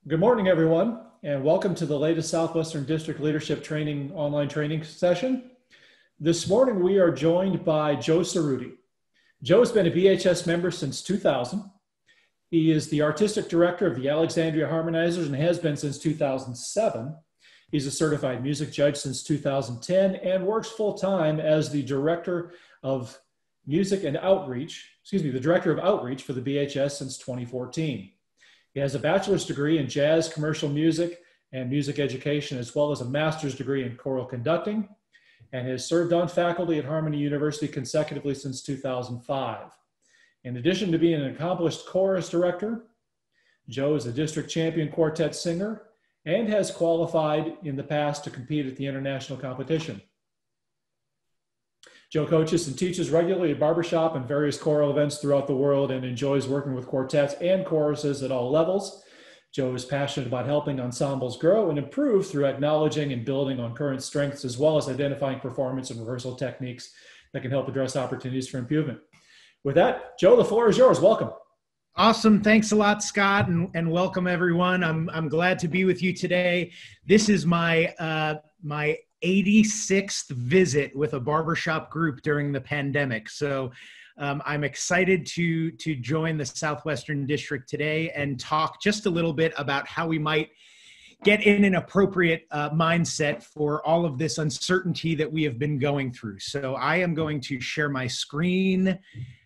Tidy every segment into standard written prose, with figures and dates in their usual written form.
Good morning, everyone, and welcome to the latest Southwestern District Leadership Training online training session. This morning, we are joined by Joe Cerutti. Joe has been a BHS member since 2000. He is the artistic director of the Alexandria Harmonizers and has been since 2007. He's a certified music judge since 2010 and works full-time as the director of music and outreach, the director of outreach for the BHS since 2014. He has a bachelor's degree in jazz, commercial music, and music education, as well as a master's degree in choral conducting, and has served on faculty at Harmony University consecutively since 2005. In addition to being an accomplished chorus director, Joe is a district champion quartet singer and has qualified in the past to compete at the international competition. Joe coaches and teaches regularly at Barbershop and various choral events throughout the world and enjoys working with quartets and choruses at all levels. Joe is passionate about helping ensembles grow and improve through acknowledging and building on current strengths, as well as identifying performance and rehearsal techniques that can help address opportunities for improvement. With that, Joe, the floor is yours. Welcome. Awesome. Thanks a lot, Scott, and welcome everyone. I'm glad to be with you today. This is my 86th visit with a barbershop group during the pandemic. So I'm excited to join the Southwestern District today and talk just a little bit about how we might get in an appropriate mindset for all of this uncertainty that we have been going through. So I am going to share my screen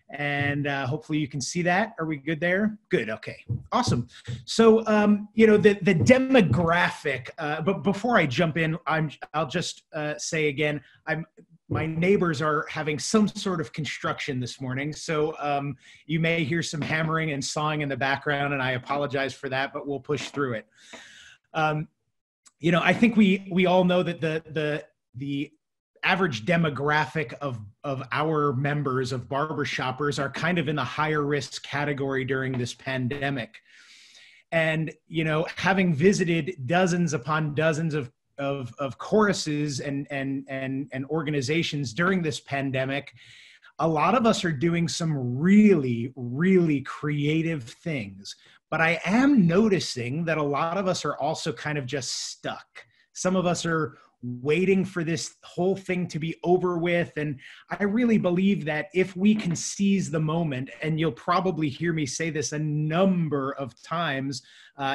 and hopefully you can see that. Are we good there? Good. Okay. Awesome. So, the demographic, but before I jump in, I'll just say again, my neighbors are having some sort of construction this morning. So you may hear some hammering and sawing in the background, and I apologize for that, but we'll push through it. I think we all know that the average demographic of our members of barbershoppers are kind of in the higher risk category during this pandemic. And, having visited dozens upon dozens of choruses and organizations during this pandemic, a lot of us are doing some really, really creative things. But I am noticing that a lot of us are also kind of just stuck. Some of us are waiting for this whole thing to be over with. And I really believe that if we can seize the moment, and you'll probably hear me say this a number of times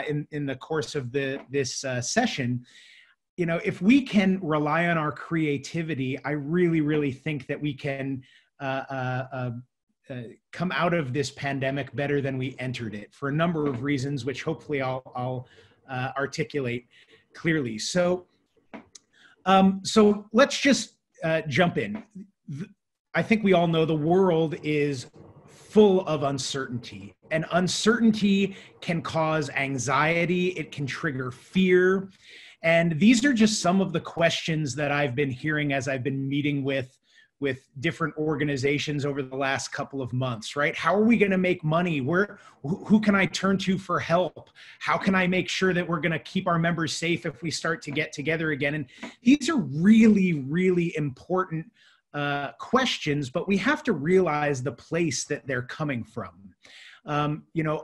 in the course of this session, if we can rely on our creativity, I really, really think that we can come out of this pandemic better than we entered it for a number of reasons, which hopefully I'll articulate clearly. So let's just jump in. I think we all know the world is full of uncertainty, and uncertainty can cause anxiety. It can trigger fear. And these are just some of the questions that I've been hearing as I've been meeting with different organizations over the last couple of months, right? How are we going to make money? Who can I turn to for help? How can I make sure that we're going to keep our members safe if we start to get together again? And these are really, really important questions, but we have to realize the place that they're coming from.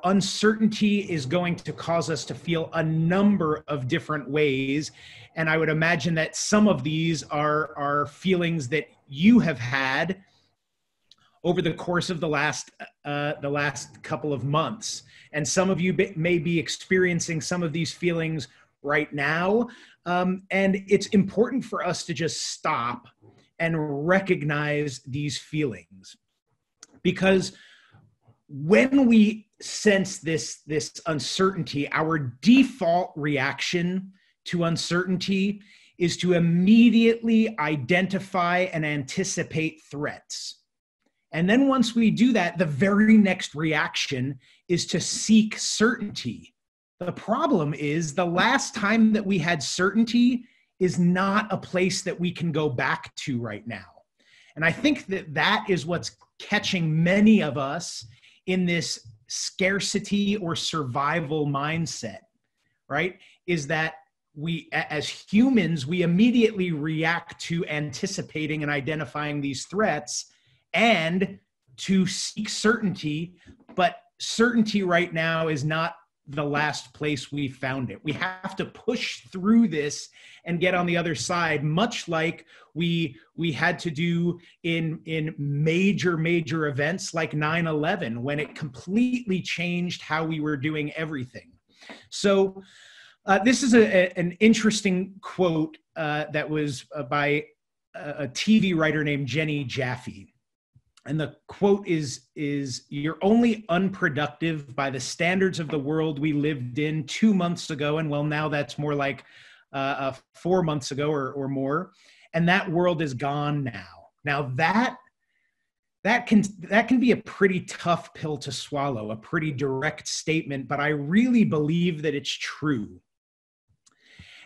Uncertainty is going to cause us to feel a number of different ways. And I would imagine that some of these are feelings that you have had over the course of the last couple of months. And some of you may be experiencing some of these feelings right now. And it's important for us to just stop and recognize these feelings, because when we sense this uncertainty, our default reaction to uncertainty is to immediately identify and anticipate threats. And then once we do that, the very next reaction is to seek certainty. The problem is the last time that we had certainty is not a place that we can go back to right now. And I think that is what's catching many of us in this scarcity or survival mindset, right? Is that we, as humans, we immediately react to anticipating and identifying these threats and to seek certainty, but certainty right now is not the last place we found it. We have to push through this and get on the other side, much like we had to do in major events like 9/11, when it completely changed how we were doing everything. So this is an interesting quote that was by a TV writer named Jenny Jaffe. And the quote is "You're only unproductive by the standards of the world we lived in 2 months ago." And well, now that's more like 4 months ago or more. And that world is gone now. Now that can be a pretty tough pill to swallow, a pretty direct statement, but I really believe that it's true.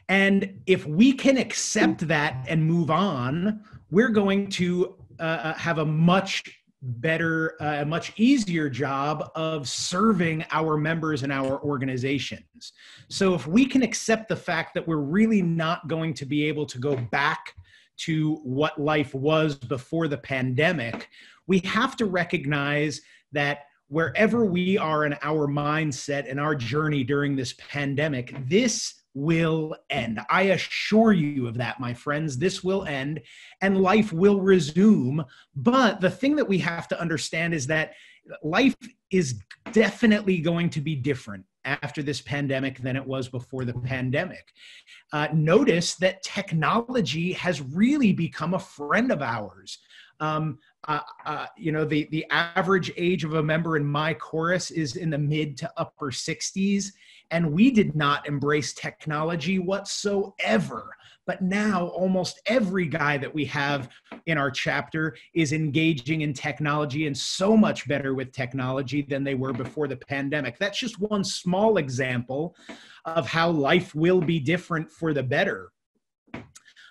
And if we can accept that and move on, we're going to have a much better, a much easier job of serving our members and our organizations. So if we can accept the fact that we're really not going to be able to go back to what life was before the pandemic, we have to recognize that wherever we are in our mindset and our journey during this pandemic, this will end. I assure you of that, my friends. This will end and life will resume. But the thing that we have to understand is that life is definitely going to be different after this pandemic than it was before the pandemic. Notice that technology has really become a friend of ours. The average age of a member in my chorus is in the mid to upper 60s, and we did not embrace technology whatsoever. But now almost every guy that we have in our chapter is engaging in technology, and so much better with technology than they were before the pandemic. That's just one small example of how life will be different for the better.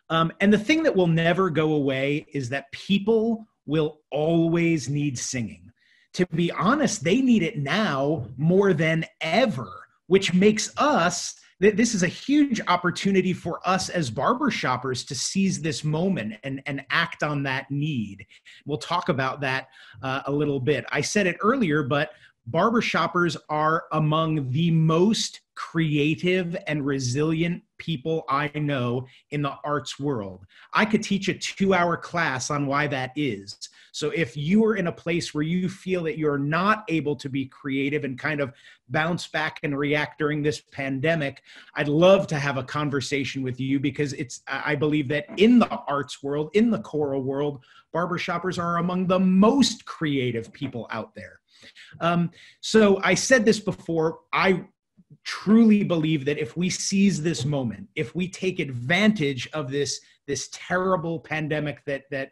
And the thing that will never go away is that people will always need singing. To be honest, they need it now more than ever, which makes us, this is a huge opportunity for us as barbershoppers to seize this moment and act on that need. We'll talk about that a little bit. I said it earlier, but barbershoppers are among the most creative and resilient people I know in the arts world. I could teach a 2-hour class on why that is. So if you are in a place where you feel that you're not able to be creative and kind of bounce back and react during this pandemic, I'd love to have a conversation with you, because I believe that in the arts world, in the choral world, barbershoppers are among the most creative people out there. So I said this before, I truly believe that if we seize this moment, if we take advantage of this terrible pandemic that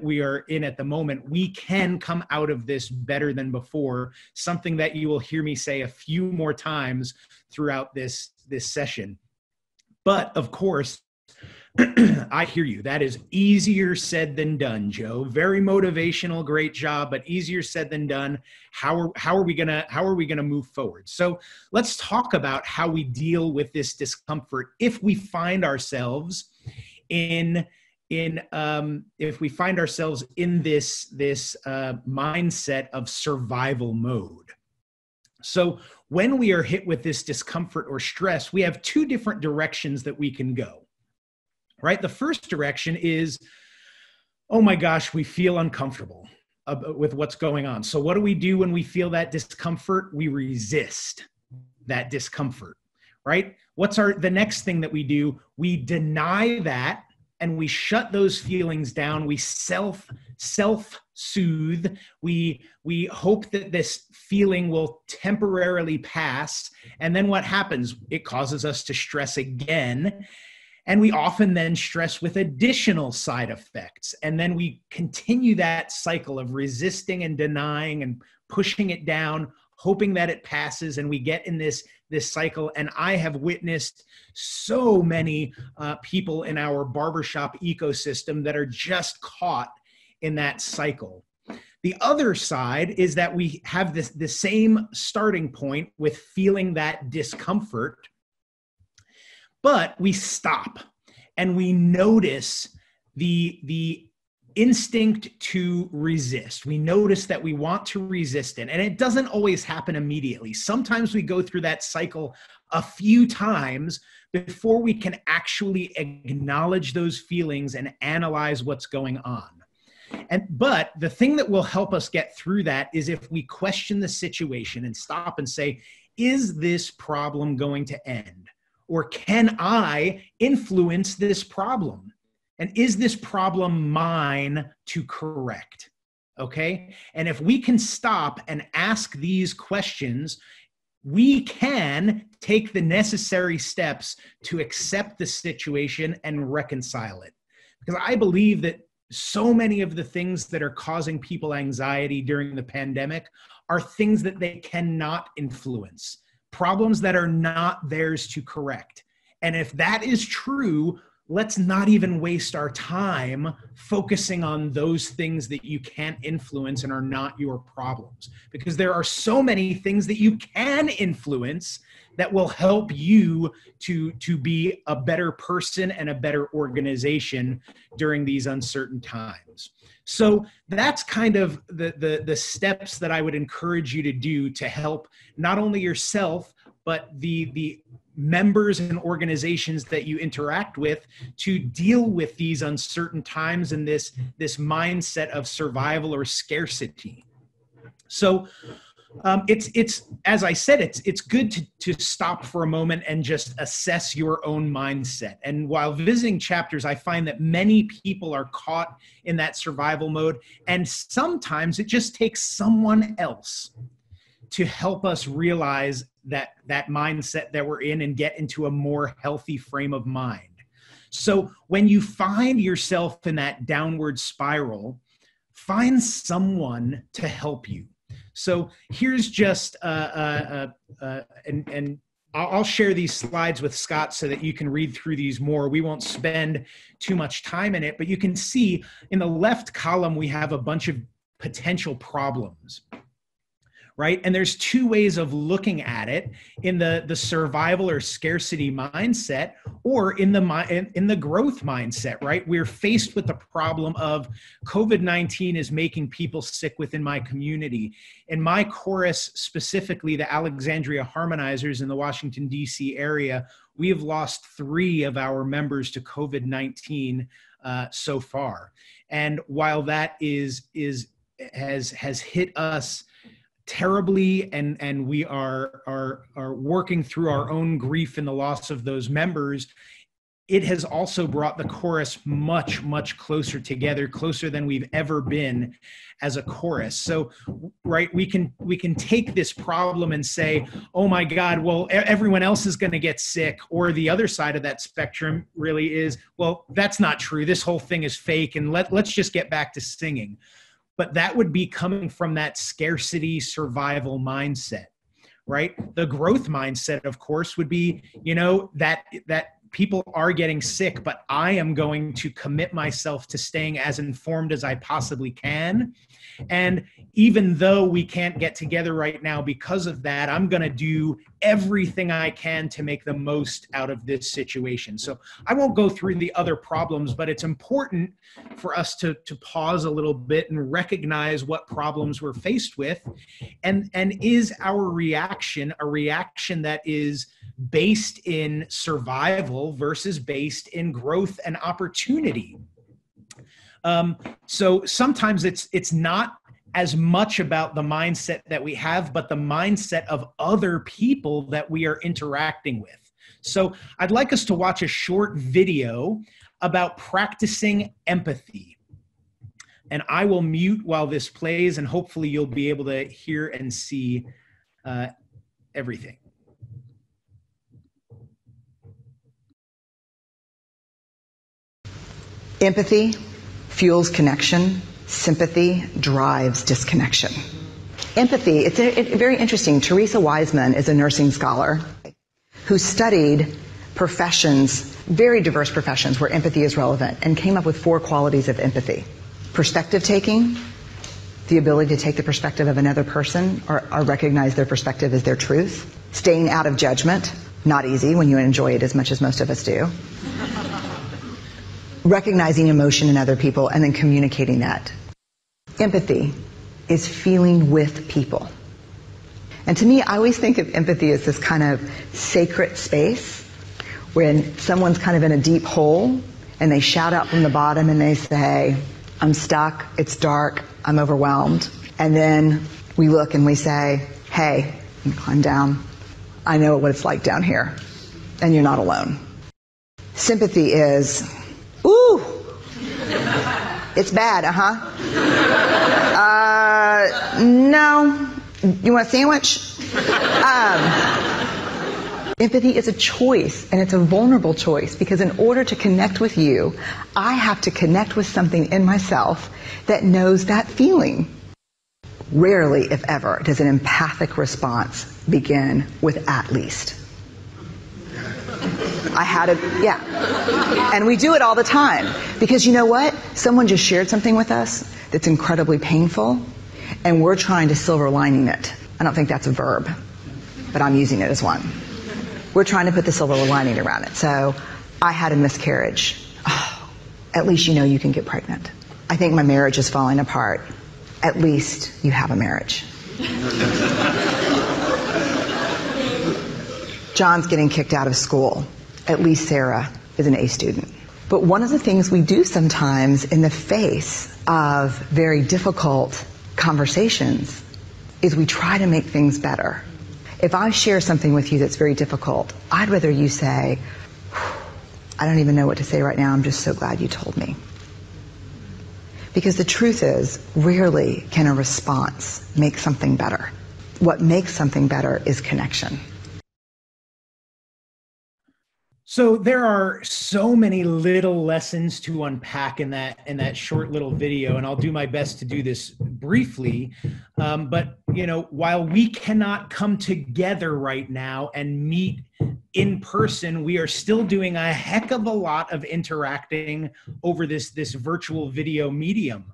we are in at the moment, we can come out of this better than before, something that you will hear me say a few more times throughout this session. But of course, I hear you. That is easier said than done, Joe. Very motivational, great job, but easier said than done. How are we gonna move forward? So let's talk about how we deal with this discomfort if we find ourselves in this mindset of survival mode. So when we are hit with this discomfort or stress, we have two different directions that we can go. Right? The first direction is, oh my gosh, we feel uncomfortable with what's going on. So what do we do when we feel that discomfort? We resist that discomfort, right? What's the next thing that we do? We deny that and we shut those feelings down. We self-soothe. We hope that this feeling will temporarily pass. And then what happens? It causes us to stress again. And we often then stress with additional side effects. And then we continue that cycle of resisting and denying and pushing it down, hoping that it passes. And we get in this cycle. And I have witnessed so many people in our barbershop ecosystem that are just caught in that cycle. The other side is that we have the same starting point with feeling that discomfort, but we stop and we notice the instinct to resist. We notice that we want to resist it, and it doesn't always happen immediately. Sometimes we go through that cycle a few times before we can actually acknowledge those feelings and analyze what's going on. But the thing that will help us get through that is if we question the situation and stop and say, is this problem going to end? Or can I influence this problem? And is this problem mine to correct? Okay? And if we can stop and ask these questions, we can take the necessary steps to accept the situation and reconcile it. Because I believe that so many of the things that are causing people anxiety during the pandemic are things that they cannot influence, problems that are not theirs to correct. And if that is true, let's not even waste our time focusing on those things that you can't influence and are not your problems. Because there are so many things that you can influence that will help you to be a better person and a better organization during these uncertain times. So that's kind of the steps that I would encourage you to do to help not only yourself, but the members and organizations that you interact with to deal with these uncertain times and this mindset of survival or scarcity. So it's as I said, it's good to stop for a moment and just assess your own mindset. And while visiting chapters, I find that many people are caught in that survival mode, and sometimes it just takes someone else to help us realize that mindset that we're in and get into a more healthy frame of mind. So when you find yourself in that downward spiral, find someone to help you. So here's just, and I'll share these slides with Scott so that you can read through these more. We won't spend too much time in it, but you can see in the left column, we have a bunch of potential problems. Right? And there's two ways of looking at it: in the survival or scarcity mindset, or in the growth mindset, right? We're faced with the problem of COVID-19 is making people sick within my community. In my chorus, specifically the Alexandria Harmonizers in the Washington, D.C. area, we have lost 3 of our members to COVID-19 so far. And while that has hit us terribly, and we are working through our own grief in the loss of those members, it has also brought the chorus much, much closer together, closer than we've ever been as a chorus. So, right, we can take this problem and say, oh my God, well, everyone else is going to get sick. Or the other side of that spectrum really is, well, that's not true. This whole thing is fake, and let's just get back to singing. But that would be coming from that scarcity survival mindset, right? The growth mindset, of course, would be, that people are getting sick, but I am going to commit myself to staying as informed as I possibly can. And even though we can't get together right now because of that, I'm going to do everything I can to make the most out of this situation. So I won't go through the other problems, but it's important for us to pause a little bit and recognize what problems we're faced with. And is our reaction a reaction that is based in survival versus based in growth and opportunity? So sometimes it's not as much about the mindset that we have, but the mindset of other people that we are interacting with. So I'd like us to watch a short video about practicing empathy. And I will mute while this plays, and hopefully you'll be able to hear and see everything. Empathy fuels connection. Sympathy drives disconnection. Empathy, it's very interesting. Teresa Wiseman is a nursing scholar who studied professions, very diverse professions where empathy is relevant, and came up with 4 qualities of empathy. Perspective taking, the ability to take the perspective of another person or recognize their perspective as their truth. Staying out of judgment, not easy when you enjoy it as much as most of us do. recognizing emotion in other people and then communicating that. Empathy is feeling with people. And to me, I always think of empathy as this kind of sacred space when someone's kind of in a deep hole and they shout out from the bottom and they say, I'm stuck, it's dark, I'm overwhelmed. And then we look and we say, hey, you climb down. I know what it's like down here. And you're not alone. Sympathy is, ooh, it's bad, no. You want a sandwich? Empathy is a choice, and it's a vulnerable choice, because in order to connect with you, I have to connect with something in myself that knows that feeling. Rarely, if ever, does an empathic response begin with "at least." And we do it all the time, because you know what? Someone just shared something with us that's incredibly painful, and we're trying to silver lining it. I don't think that's a verb, but I'm using it as one. We're trying to put the silver lining around it. So, I had a miscarriage. Oh, at least you know you can get pregnant. I think my marriage is falling apart. At least you have a marriage. John's getting kicked out of school. At least Sarah is an A student. But one of the things we do sometimes in the face of very difficult conversations is we try to make things better. If I share something with you that's very difficult, I'd rather you say, I don't even know what to say right now, I'm just so glad you told me. Because the truth is, rarely can a response make something better. What makes something better is connection. So there are so many little lessons to unpack in that short little video, and I'll do my best to do this briefly. But you know, while we cannot come together right now and meet in person, we are still doing a heck of a lot of interacting over this virtual video medium.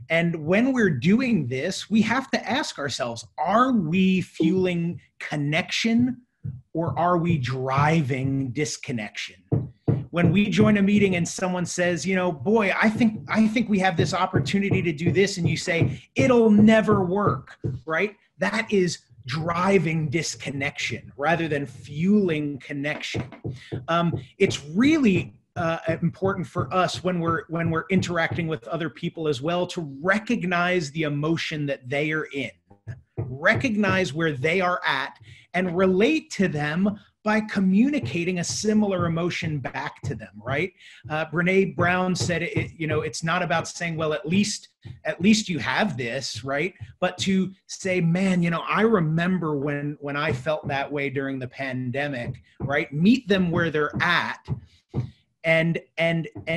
And when we're doing this, we have to ask ourselves, are we fueling connection, or are we driving disconnection? When we join a meeting and someone says, you know, boy, I think we have this opportunity to do this, and you say, it'll never work, right? That is driving disconnection rather than fueling connection. It's really important for us when we're interacting with other people as well to recognize the emotion that they are in, recognize where they are at, and relate to them by communicating a similar emotion back to them, right? Brene Brown said, it's not about saying, well, at least you have this, right? But to say, man, I remember when I felt that way during the pandemic, right? Meet them where they're at and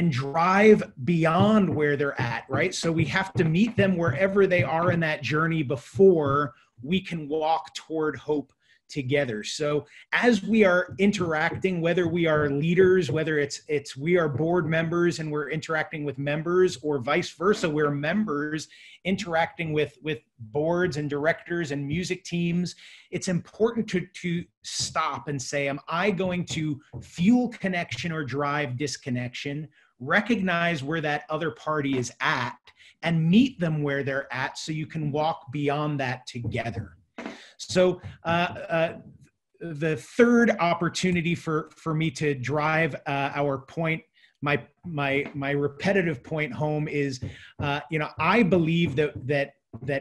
drive beyond where they're at, right? So we have to meet them wherever they are in that journey before we can walk toward hope together. So as we are interacting, whether we are leaders, whether it's we are board members and we're interacting with members, or vice versa, we're members interacting with boards and directors and music teams, it's important to stop and say, am I going to fuel connection or drive disconnection? Recognize where that other party is at and meet them where they're at so you can walk beyond that together. So the third opportunity for me to drive our point, my repetitive point home is, I believe that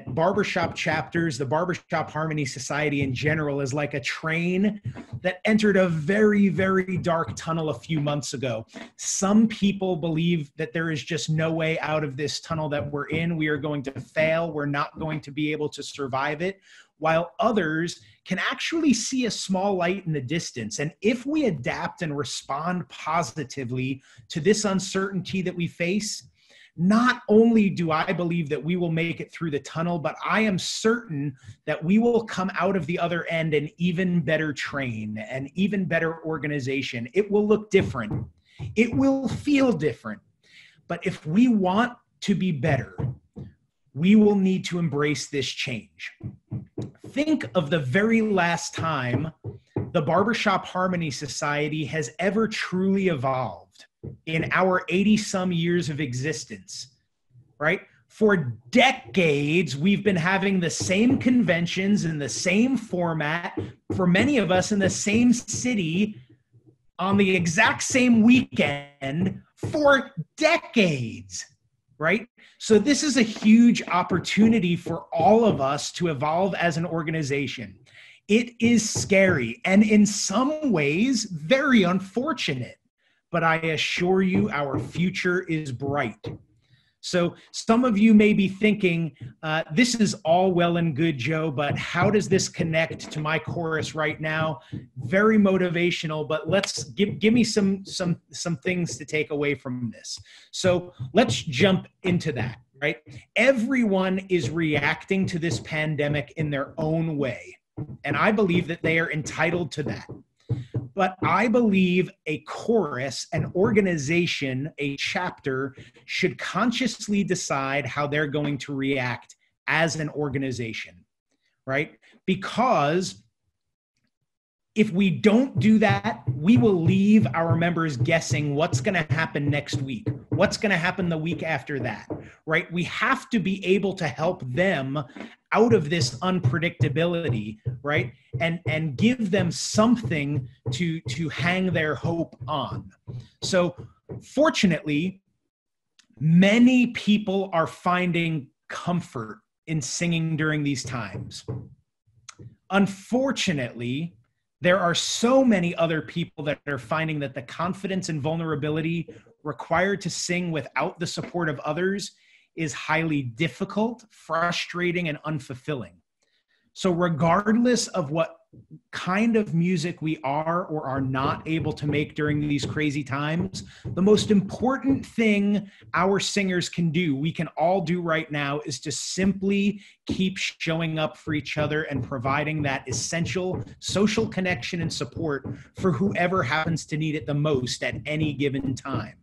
barbershop chapters, the Barbershop Harmony Society in general, is like a train that entered a very, very dark tunnel a few months ago. Some people believe that there is just no way out of this tunnel that we're in. We are going to fail. We're not going to be able to survive it. While others can actually see a small light in the distance. And if we adapt and respond positively to this uncertainty that we face, not only do I believe that we will make it through the tunnel, but I am certain that we will come out of the other end an even better train, an even better organization. It will look different. It will feel different. But if we want to be better, we will need to embrace this change. Think of the very last time the Barbershop Harmony Society has ever truly evolved. in our 80 some years of existence, right? For decades, we've been having the same conventions in the same format, for many of us in the same city, on the exact same weekend for decades, right? So this is a huge opportunity for all of us to evolve as an organization. It is scary and in some ways very unfortunate, but I assure you our future is bright. So some of you may be thinking, this is all well and good, Joe, but how does this connect to my chorus right now? Very motivational, but let's give me some things to take away from this. So let's jump into that, right? Everyone is reacting to this pandemic in their own way, and I believe that they are entitled to that. But I believe a chorus, an organization, a chapter should consciously decide how they're going to react as an organization, right? Because if we don't do that, we will leave our members guessing what's going to happen next week, what's going to happen the week after that, right? We have to be able to help them out of this unpredictability, right? And give them something to hang their hope on. So fortunately, many people are finding comfort in singing during these times. Unfortunately, there are so many other people that are finding that the confidence and vulnerability required to sing without the support of others is highly difficult, frustrating, and unfulfilling. So regardless of what kind of music we are or are not able to make during these crazy times, the most important thing our singers can do, we can all do right now, is to simply keep showing up for each other and providing that essential social connection and support for whoever happens to need it the most at any given time.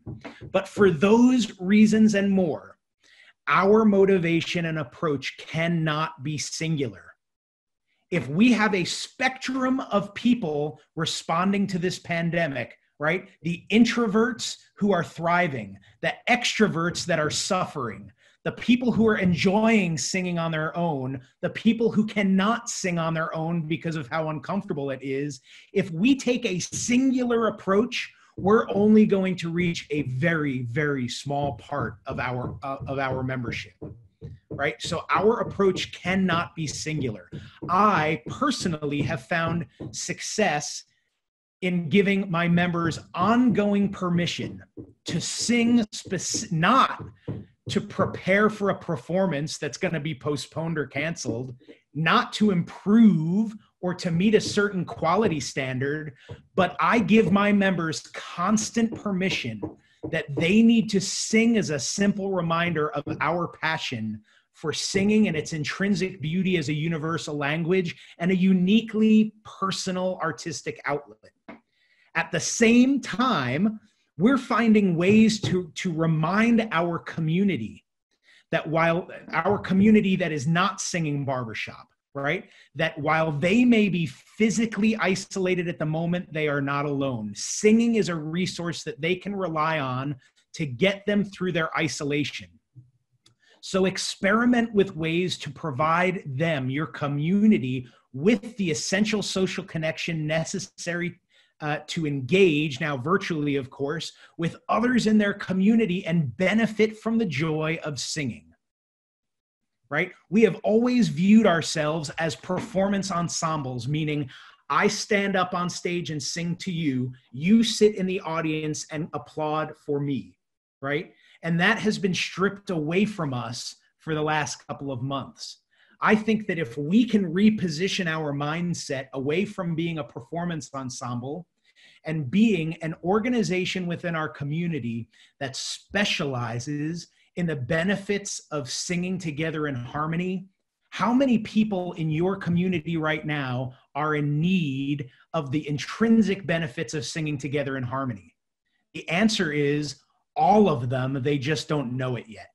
But for those reasons and more, our motivation and approach cannot be singular. If we have a spectrum of people responding to this pandemic, right? The introverts who are thriving, the extroverts that are suffering, the people who are enjoying singing on their own, the people who cannot sing on their own because of how uncomfortable it is. If we take a singular approach, we're only going to reach a very, very small part of our membership, right? So our approach cannot be singular. I personally have found success in giving my members ongoing permission to sing, not to prepare for a performance that's going to be postponed or canceled, not to improve or to meet a certain quality standard, but I give my members constant permission that they need to sing as a simple reminder of our passion for singing and its intrinsic beauty as a universal language and a uniquely personal artistic outlet. At the same time, we're finding ways to remind our community that while our community that is not singing barbershop, right? That while they may be physically isolated at the moment, they are not alone. Singing is a resource that they can rely on to get them through their isolation. So experiment with ways to provide them, your community, with the essential social connection necessary to engage, now virtually of course, with others in their community and benefit from the joy of singing. Right? We have always viewed ourselves as performance ensembles, meaning I stand up on stage and sing to you, you sit in the audience and applaud for me, right? And that has been stripped away from us for the last couple of months. I think that if we can reposition our mindset away from being a performance ensemble and being an organization within our community that specializes in the benefits of singing together in harmony, how many people in your community right now are in need of the intrinsic benefits of singing together in harmony? The answer is all of them. They just don't know it yet,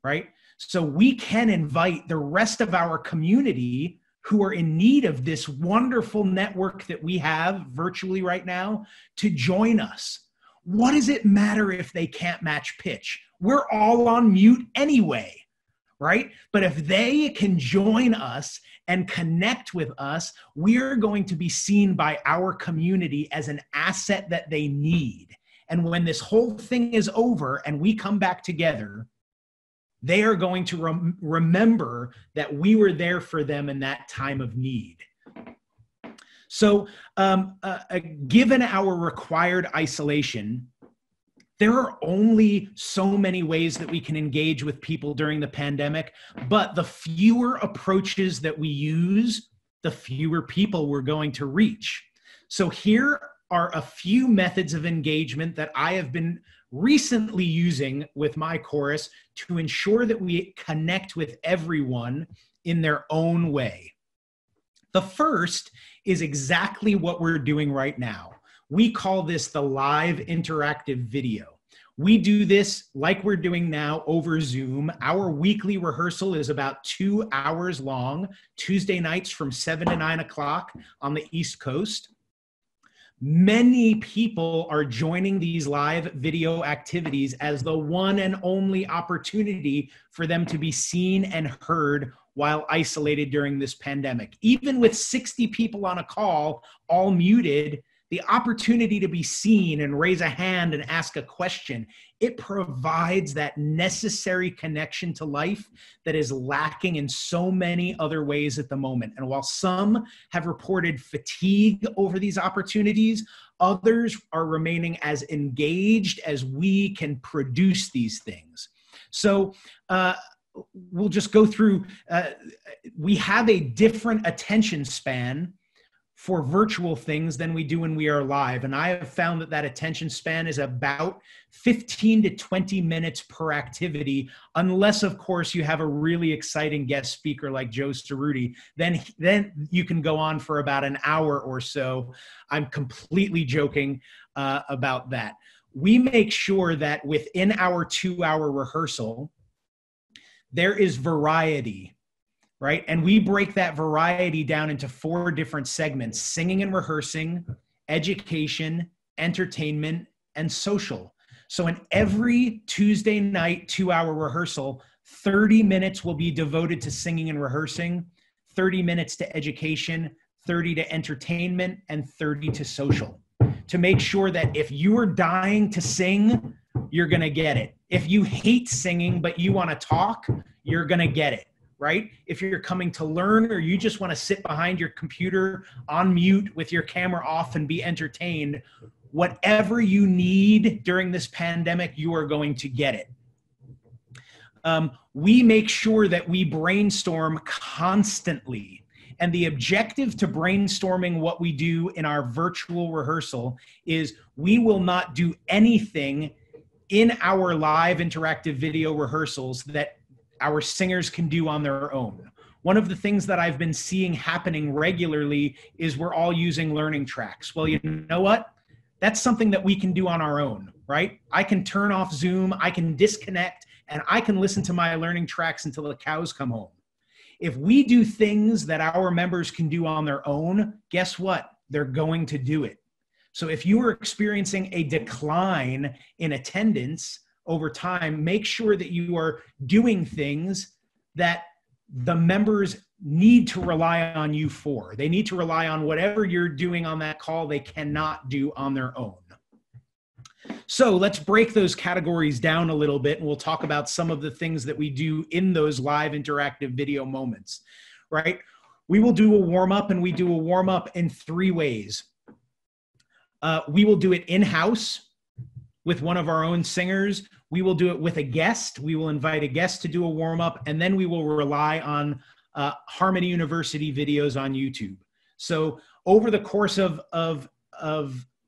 right? So we can invite the rest of our community who are in need of this wonderful network that we have virtually right now to join us. what does it matter if they can't match pitch? We're all on mute anyway, right? But if they can join us and connect with us, we're going to be seen by our community as an asset that they need. And when this whole thing is over and we come back together, they are going to remember that we were there for them in that time of need. So given our required isolation, there are only so many ways that we can engage with people during the pandemic, but the fewer approaches that we use, the fewer people we're going to reach. So here are a few methods of engagement that I have been recently using with my chorus to ensure that we connect with everyone in their own way. The first is exactly what we're doing right now. We call this the live interactive video. We do this like we're doing now over Zoom. Our weekly rehearsal is about 2 hours long, Tuesday nights from 7 to 9 o'clock on the East Coast. Many people are joining these live video activities as the one and only opportunity for them to be seen and heard while isolated during this pandemic. Even with 60 people on a call, all muted, the opportunity to be seen and raise a hand and ask a question, it provides that necessary connection to life that is lacking in so many other ways at the moment. And while some have reported fatigue over these opportunities, others are remaining as engaged as we can produce these things. So we'll just go through, we have a different attention span for virtual things than we do when we are live. And I have found that that attention span is about 15 to 20 minutes per activity, unless of course you have a really exciting guest speaker like Joe Cerutti, then you can go on for about an hour or so. I'm completely joking about that. We make sure that within our 2-hour rehearsal, there is variety, right? And we break that variety down into 4 different segments: singing and rehearsing, education, entertainment, and social. So in every Tuesday night 2-hour rehearsal, 30 minutes will be devoted to singing and rehearsing, 30 minutes to education, 30 to entertainment, and 30 to social. To make sure that if you are dying to sing, you're gonna get it. If you hate singing, but you wanna talk, you're gonna get it, right? If you're coming to learn or you just wanna sit behind your computer on mute with your camera off and be entertained, whatever you need during this pandemic, you are going to get it. We make sure that we brainstorm constantly. And the objective to brainstorming what we do in our virtual rehearsal is we will not do anything in our live interactive video rehearsals that our singers can do on their own. One of the things that I've been seeing happening regularly is we're all using learning tracks. Well, you know what? That's something that we can do on our own, right? I can turn off Zoom, I can disconnect, and I can listen to my learning tracks until the cows come home. If we do things that our members can do on their own, guess what? They're going to do it. So if you are experiencing a decline in attendance over time, make sure that you are doing things that the members need to rely on you for. They need to rely on whatever you're doing on that call they cannot do on their own. So let's break those categories down a little bit, and we'll talk about some of the things that we do in those live interactive video moments, right? We will do a warm-up, and we do a warm-up in 3 ways. We will do it in-house with one of our own singers. We will do it with a guest. We will invite a guest to do a warm-up, and then we will rely on Harmony University videos on YouTube. So over the course of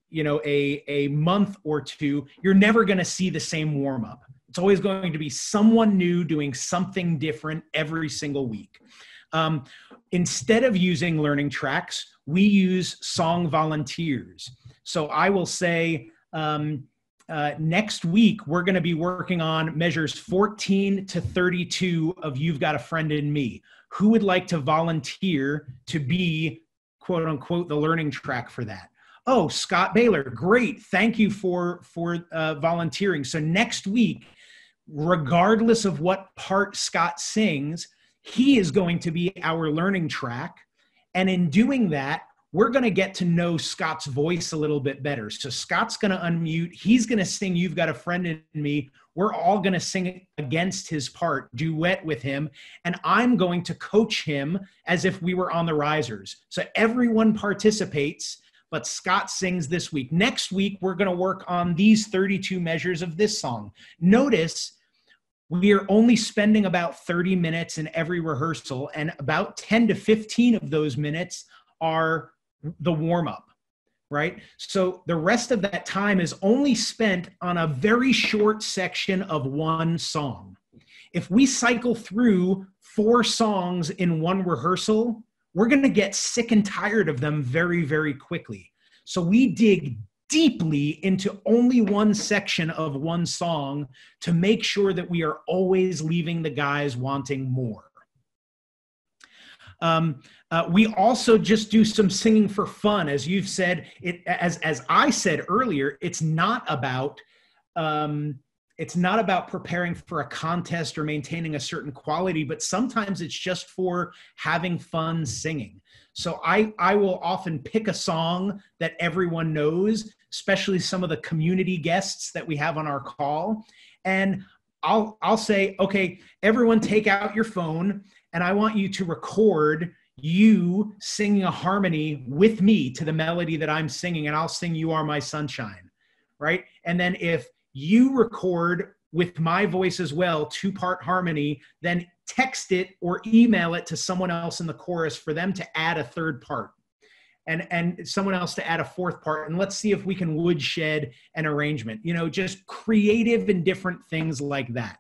you know, a month or 2, you're never going to see the same warm-up. It's always going to be someone new doing something different every single week. Instead of using learning tracks, we use song volunteers. So I will say next week, we're going to be working on measures 14 to 32 of You've Got a Friend in Me. Who would like to volunteer to be, quote unquote, the learning track for that? Oh, Scott Baylor, great. Thank you for volunteering. So next week, regardless of what part Scott sings, he is going to be our learning track. And in doing that, we're going to get to know Scott's voice a little bit better. So Scott's going to unmute. He's going to sing You've Got a Friend in Me. We're all going to sing against his part, duet with him. And I'm going to coach him as if we were on the risers. So everyone participates, but Scott sings this week. Next week, we're going to work on these 32 measures of this song. Notice we are only spending about 30 minutes in every rehearsal, and about 10 to 15 of those minutes are the warm-up, right? So the rest of that time is only spent on a very short section of one song. If we cycle through 4 songs in one rehearsal, we're going to get sick and tired of them very, very quickly. So we dig deeply into only one section of one song to make sure that we are always leaving the guys wanting more. We also just do some singing for fun. As you've said, as I said earlier, it's not about preparing for a contest or maintaining a certain quality, but sometimes it's just for having fun singing. So I will often pick a song that everyone knows, especially some of the community guests that we have on our call. And I'll say, okay, everyone take out your phone, and I want you to record you singing a harmony with me to the melody that I'm singing, and I'll sing You Are My Sunshine, right? And then if you record with my voice as well, 2-part harmony, then text it or email it to someone else in the chorus for them to add a 3rd part, and someone else to add a 4th part. And let's see if we can woodshed an arrangement, just creative and different things like that.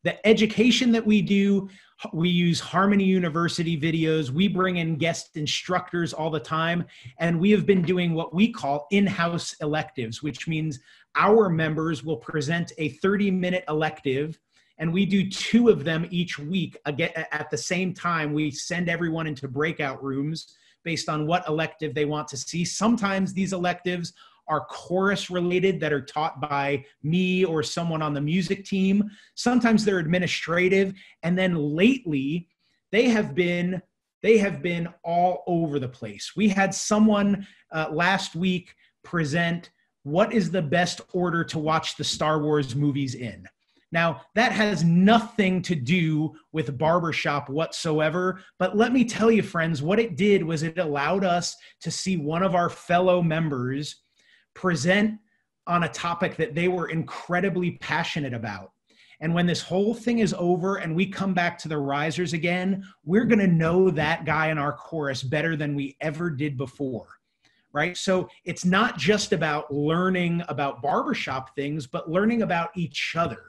The education that we do, we use Harmony University videos. We bring in guest instructors all the time. And we have been doing what we call in-house electives, which means our members will present a 30-minute elective, and we do 2 of them each week. Again, at the same time, we send everyone into breakout rooms based on what elective they want to see. Sometimes these electives are chorus related that are taught by me or someone on the music team. Sometimes they're administrative. And then lately they have been all over the place. We had someone last week present what is the best order to watch the Star Wars movies in. Now, that has nothing to do with Barbershop whatsoever, but let me tell you, friends, what it did was it allowed us to see one of our fellow members present on a topic that they were incredibly passionate about. And when this whole thing is over and we come back to the risers again, we're going to know that guy in our chorus better than we ever did before, right? So it's not just about learning about barbershop things, but learning about each other.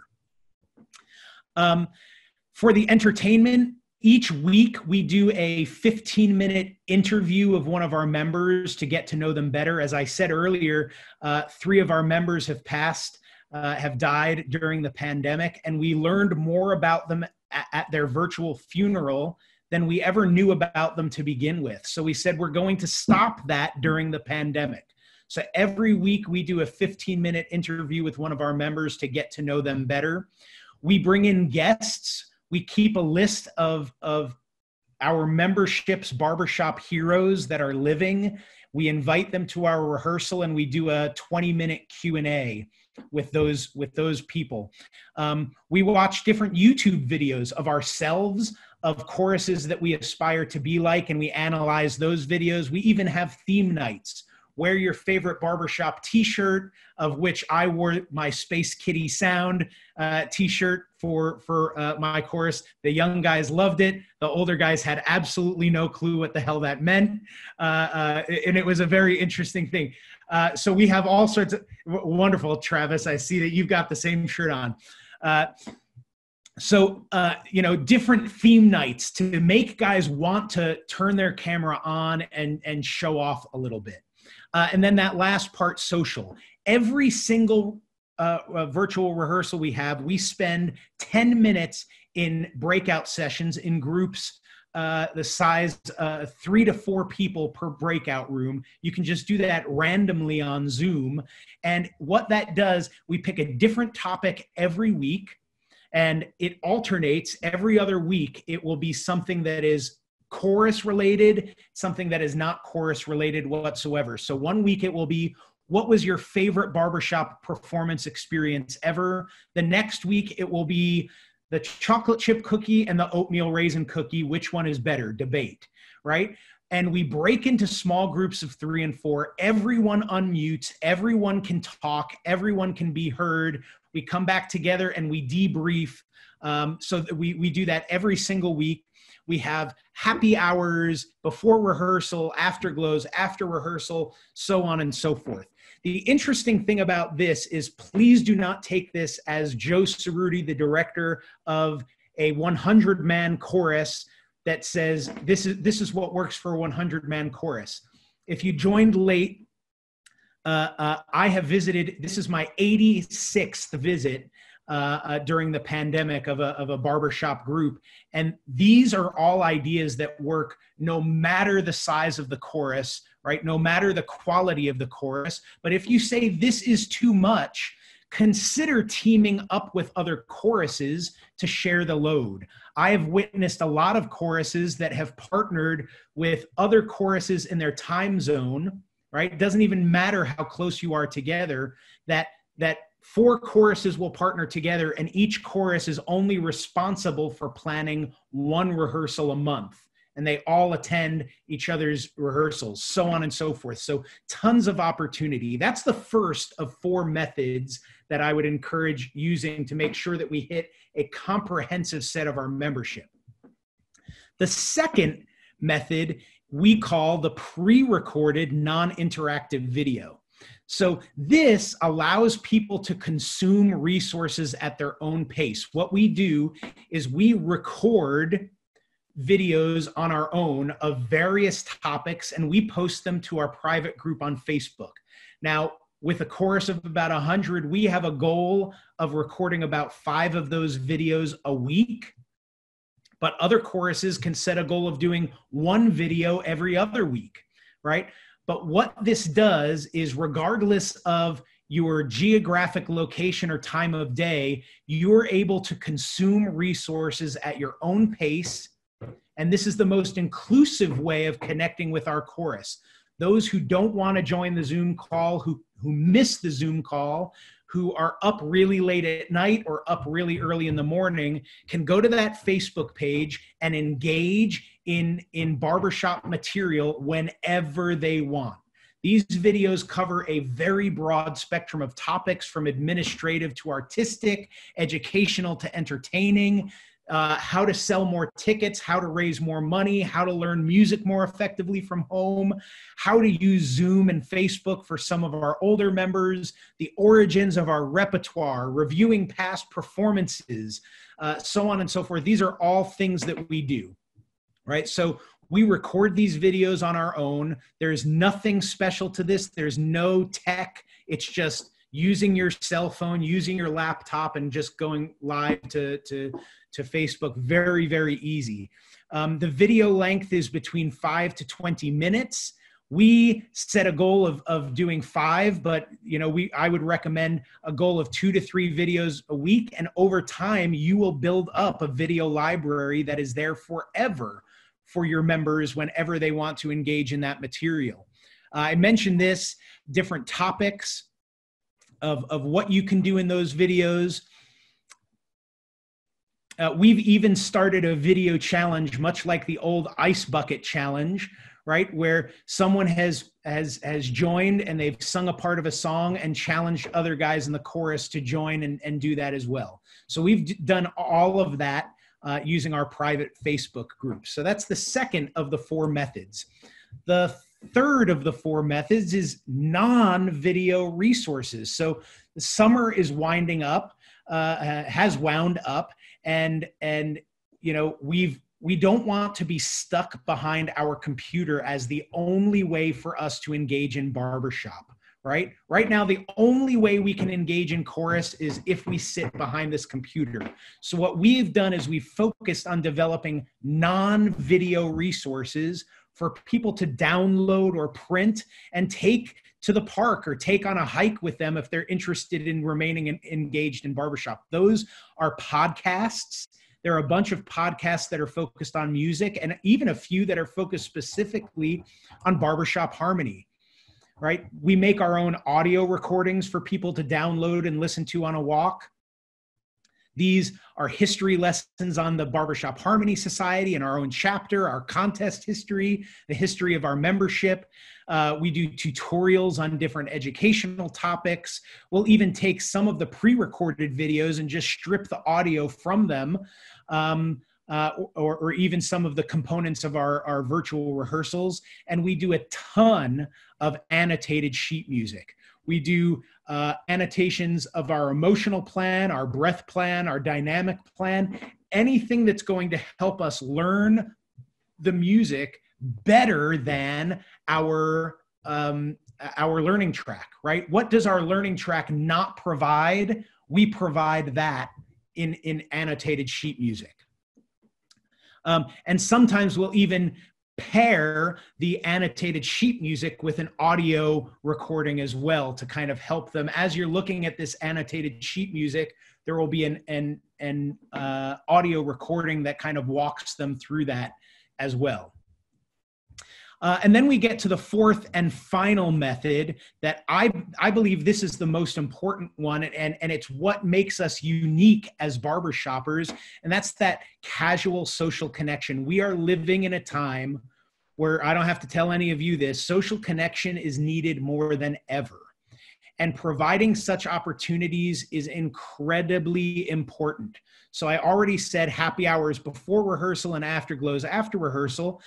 For the entertainment, each week we do a 15-minute interview of one of our members to get to know them better. As I said earlier, 3 of our members have passed, have died during the pandemic, and we learned more about them at their virtual funeral than we ever knew about them to begin with. So we said we're going to stop that during the pandemic. So every week we do a 15-minute interview with one of our members to get to know them better. We bring in guests. We keep a list of our membership's barbershop heroes that are living. We invite them to our rehearsal, and we do a 20-minute Q&A with those people. We watch different YouTube videos of ourselves, of choruses that we aspire to be like, and we analyze those videos. We even have theme nights. Wear your favorite barbershop t-shirt, of which I wore my Space Kitty Sound t-shirt for my chorus. The young guys loved it. The older guys had absolutely no clue what the hell that meant. And it was a very interesting thing. So we have all sorts of wonderful, Travis. I see that you've got the same shirt on. So different theme nights to make guys want to turn their camera on and show off a little bit. And then that last part, social. Every single virtual rehearsal we have, we spend 10 minutes in breakout sessions in groups the size 3 to 4 people per breakout room. You can just do that randomly on Zoom. And what that does, we pick a different topic every week, and it alternates every other week. It will be something that is chorus related, something that is not chorus related whatsoever. So one week it will be, what was your favorite barbershop performance experience ever? The next week it will be the chocolate chip cookie and the oatmeal raisin cookie. Which one is better? Debate, right? And we break into small groups of 3 and 4. Everyone unmutes, everyone can talk, everyone can be heard. We come back together and we debrief. So that we do that every single week. We have happy hours before rehearsal, afterglows, after rehearsal, so on and so forth. The interesting thing about this is, please do not take this as Joe Cerutti, the director of a 100-man chorus, that says this is what works for a 100-man chorus. If you joined late, I have visited, this is my 86th visit during the pandemic of a barbershop group. And these are all ideas that work no matter the size of the chorus, right? No matter the quality of the chorus. But if you say this is too much, consider teaming up with other choruses to share the load. I have witnessed a lot of choruses that have partnered with other choruses in their time zone, right? It doesn't even matter how close you are together, that 4 choruses will partner together, and each chorus is only responsible for planning 1 rehearsal a month, and they all attend each other's rehearsals, so on and so forth. So tons of opportunity. That's the first of 4 methods that I would encourage using to make sure that we hit a comprehensive set of our membership. The second method we call the pre-recorded non-interactive video. So this allows people to consume resources at their own pace. What we do is we record videos on our own of various topics, and we post them to our private group on Facebook. Now, with a chorus of about 100, we have a goal of recording about 5 of those videos a week. But other choruses can set a goal of doing 1 video every other week, right? But what this does is, regardless of your geographic location or time of day, you're able to consume resources at your own pace. And this is the most inclusive way of connecting with our chorus. Those who don't want to join the Zoom call, who miss the Zoom call, who are up really late at night or up really early in the morning, can go to that Facebook page and engage in barbershop material whenever they want. These videos cover a very broad spectrum of topics, from administrative to artistic, educational to entertaining, how to sell more tickets, how to raise more money, how to learn music more effectively from home, how to use Zoom and Facebook for some of our older members, the origins of our repertoire, reviewing past performances, so on and so forth. These are all things that we do, right? So we record these videos on our own. There's nothing special to this. There's no tech. It's just using your cell phone, using your laptop, and just going live to Facebook. Very, very easy. The video length is between 5 to 20 minutes. We set a goal of doing 5, but I would recommend a goal of 2 to 3 videos a week. And over time, you will build up a video library that is there forever for your members whenever they want to engage in that material. I mentioned this, different topics of what you can do in those videos. We've even started a video challenge, much like the old ice bucket challenge, right? Where someone has joined and they've sung a part of a song and challenged other guys in the chorus to join and do that as well. So we've done all of that using our private Facebook group. So that's the second of the 4 methods. The third of the 4 methods is non-video resources. So the summer is winding up, has wound up, and we don't want to be stuck behind our computer as the only way for us to engage in barbershop, right? Right now, the only way we can engage in chorus is if we sit behind this computer. So what we've done is we've focused on developing non-video resources for people to download or print and take to the park or take on a hike with them if they're interested in remaining engaged in barbershop. Those are podcasts. There are a bunch of podcasts that are focused on music, and even a few that are focused specifically on barbershop harmony, right? We make our own audio recordings for people to download and listen to on a walk. These are history lessons on the Barbershop Harmony Society and our own chapter, our contest history, the history of our membership. We do tutorials on different educational topics. We'll even take some of the pre-recorded videos and just strip the audio from them, or even some of the components of our virtual rehearsals. And we do a ton of annotated sheet music. We do annotations of our emotional plan, our breath plan, our dynamic plan, anything that's going to help us learn the music better than our learning track, right? What does our learning track not provide? We provide that in annotated sheet music. And sometimes we'll even pair the annotated sheet music with an audio recording as well to kind of help them. As you're looking at this annotated sheet music, there will be an audio recording that kind of walks them through that as well. And then we get to the fourth and final method that I believe this is the most important one, and it's what makes us unique as barbershoppers, and that's that casual social connection. We are living in a time where, I don't have to tell any of you this, social connection is needed more than ever. And providing such opportunities is incredibly important. So I already said happy hours before rehearsal and afterglows after rehearsal.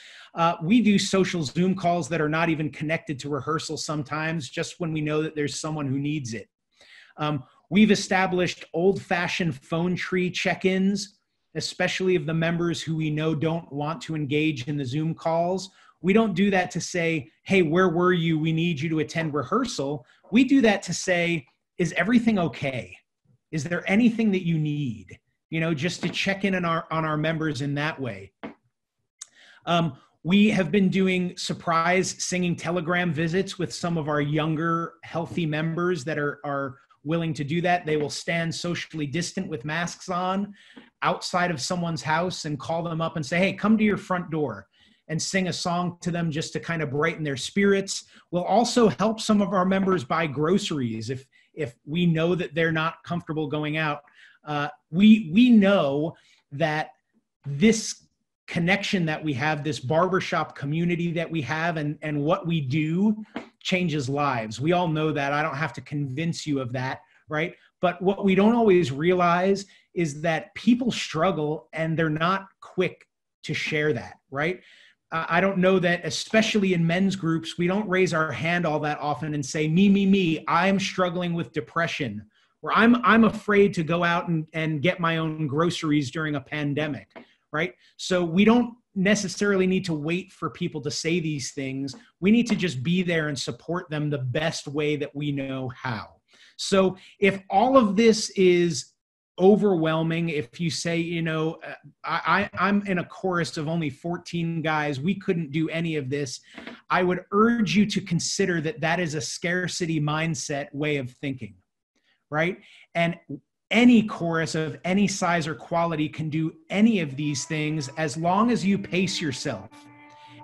We do social Zoom calls that are not even connected to rehearsal sometimes, just when we know that there's someone who needs it. We've established old-fashioned phone tree check-ins, especially of the members who we know don't want to engage in the Zoom calls. We don't do that to say, hey, where were you? We need you to attend rehearsal. We do that to say, is everything okay? Is there anything that you need? You know, just to check in on our members in that way. We have been doing surprise singing telegram visits with some of our younger, healthy members that are willing to do that. They will stand socially distant with masks on outside of someone's house and call them up and say, hey, come to your front door, and sing a song to them just to kind of brighten their spirits. We'll also help some of our members buy groceries if we know that they're not comfortable going out. We know that this connection that we have, this barbershop community that we have, and what we do changes lives. We all know that. I don't have to convince you of that, right? But what we don't always realize is that people struggle and they're not quick to share that, right? I don't know that, especially in men's groups, we don't raise our hand all that often and say, me, I'm struggling with depression, or I'm afraid to go out and get my own groceries during a pandemic, right? So we don't necessarily need to wait for people to say these things. We need to just be there and support them the best way that we know how. So if all of this is overwhelming, if you say, you know, I'm in a chorus of only 14 guys, we couldn't do any of this, I would urge you to consider that that is a scarcity mindset way of thinking, right? And any chorus of any size or quality can do any of these things as long as you pace yourself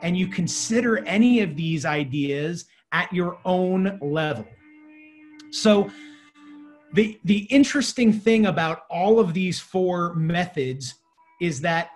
and you consider any of these ideas at your own level. So the interesting thing about all of these four methods is that,